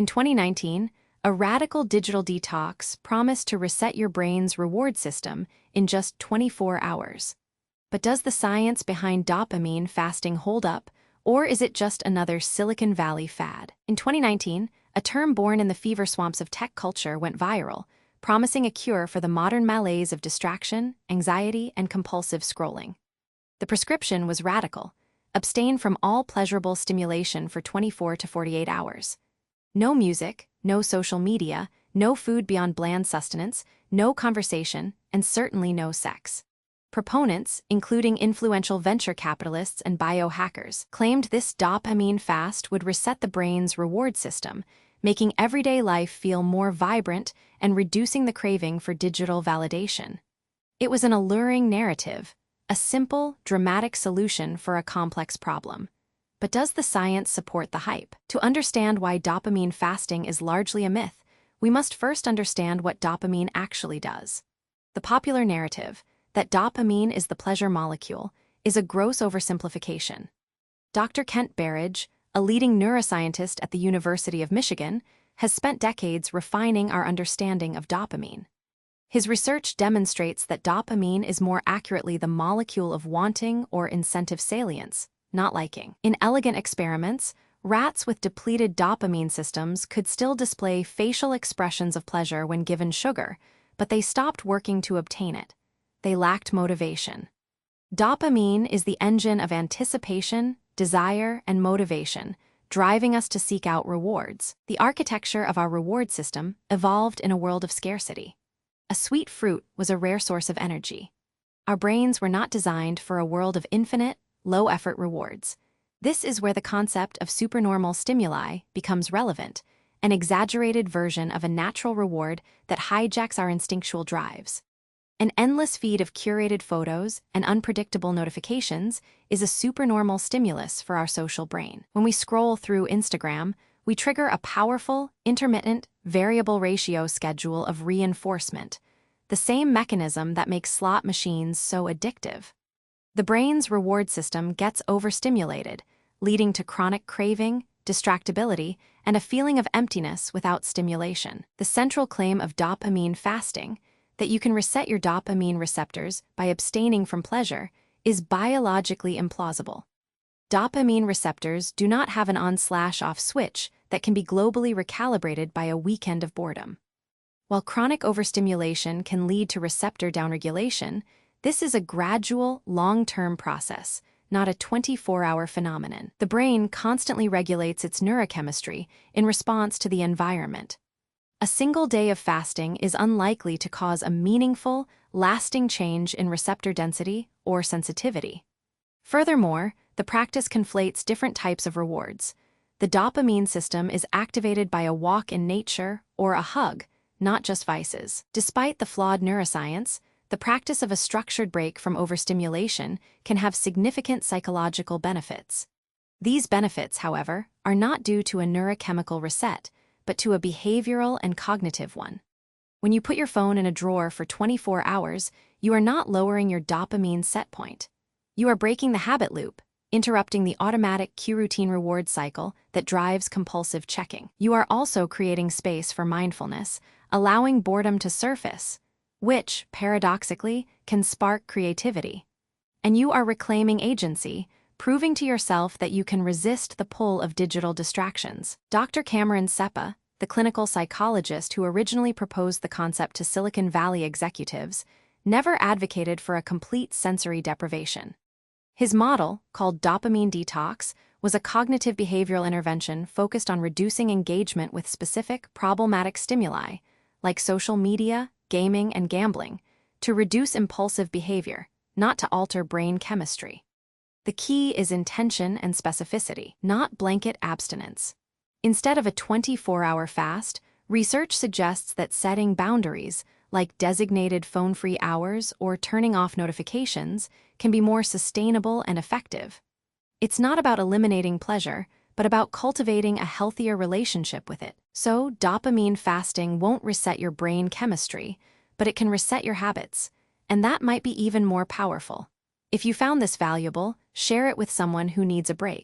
In 2019, a radical digital detox promised to reset your brain's reward system in just 24 hours. But does the science behind dopamine fasting hold up, or is it just another Silicon Valley fad? In 2019, a term born in the fever swamps of tech culture went viral, promising a cure for the modern malaise of distraction, anxiety, and compulsive scrolling. The prescription was radical: abstain from all pleasurable stimulation for 24 to 48 hours. No music, no social media, no food beyond bland sustenance, no conversation, and certainly no sex. Proponents, including influential venture capitalists and biohackers, claimed this dopamine fast would reset the brain's reward system, making everyday life feel more vibrant and reducing the craving for digital validation. It was an alluring narrative, a simple, dramatic solution for a complex problem. But does the science support the hype? To understand why dopamine fasting is largely a myth, we must first understand what dopamine actually does. The popular narrative, that dopamine is the pleasure molecule, is a gross oversimplification. Dr. Kent Berridge, a leading neuroscientist at the University of Michigan, has spent decades refining our understanding of dopamine. His research demonstrates that dopamine is more accurately the molecule of wanting or incentive salience, not liking. In elegant experiments, rats with depleted dopamine systems could still display facial expressions of pleasure when given sugar, but they stopped working to obtain it. They lacked motivation. Dopamine is the engine of anticipation, desire, and motivation, driving us to seek out rewards. The architecture of our reward system evolved in a world of scarcity. A sweet fruit was a rare source of energy. Our brains were not designed for a world of infinite, low-effort rewards. This is where the concept of supernormal stimuli becomes relevant, an exaggerated version of a natural reward that hijacks our instinctual drives. An endless feed of curated photos and unpredictable notifications is a supernormal stimulus for our social brain. When we scroll through Instagram, we trigger a powerful, intermittent, variable ratio schedule of reinforcement, the same mechanism that makes slot machines so addictive. The brain's reward system gets overstimulated, leading to chronic craving, distractibility, and a feeling of emptiness without stimulation. The central claim of dopamine fasting, that you can reset your dopamine receptors by abstaining from pleasure, is biologically implausible. Dopamine receptors do not have an on/off switch that can be globally recalibrated by a weekend of boredom. While chronic overstimulation can lead to receptor downregulation, this is a gradual, long-term process, not a 24-hour phenomenon. The brain constantly regulates its neurochemistry in response to the environment. A single day of fasting is unlikely to cause a meaningful, lasting change in receptor density or sensitivity. Furthermore, the practice conflates different types of rewards. The dopamine system is activated by a walk in nature or a hug, not just vices. Despite the flawed neuroscience, the practice of a structured break from overstimulation can have significant psychological benefits. These benefits, however, are not due to a neurochemical reset, but to a behavioral and cognitive one. When you put your phone in a drawer for 24 hours, you are not lowering your dopamine set point. You are breaking the habit loop, interrupting the automatic cue-routine reward cycle that drives compulsive checking. You are also creating space for mindfulness, allowing boredom to surface, which, paradoxically, can spark creativity. And you are reclaiming agency, proving to yourself that you can resist the pull of digital distractions. Dr. Cameron Seppa, the clinical psychologist who originally proposed the concept to Silicon Valley executives, never advocated for a complete sensory deprivation. His model, called dopamine detox, was a cognitive behavioral intervention focused on reducing engagement with specific, problematic stimuli, like social media, gaming, and gambling, to reduce impulsive behavior, not to alter brain chemistry. The key is intention and specificity, not blanket abstinence. Instead of a 24-hour fast, research suggests that setting boundaries, like designated phone-free hours or turning off notifications, can be more sustainable and effective. It's not about eliminating pleasure, but about cultivating a healthier relationship with it. So, dopamine fasting won't reset your brain chemistry, but it can reset your habits, and that might be even more powerful. If you found this valuable, share it with someone who needs a break.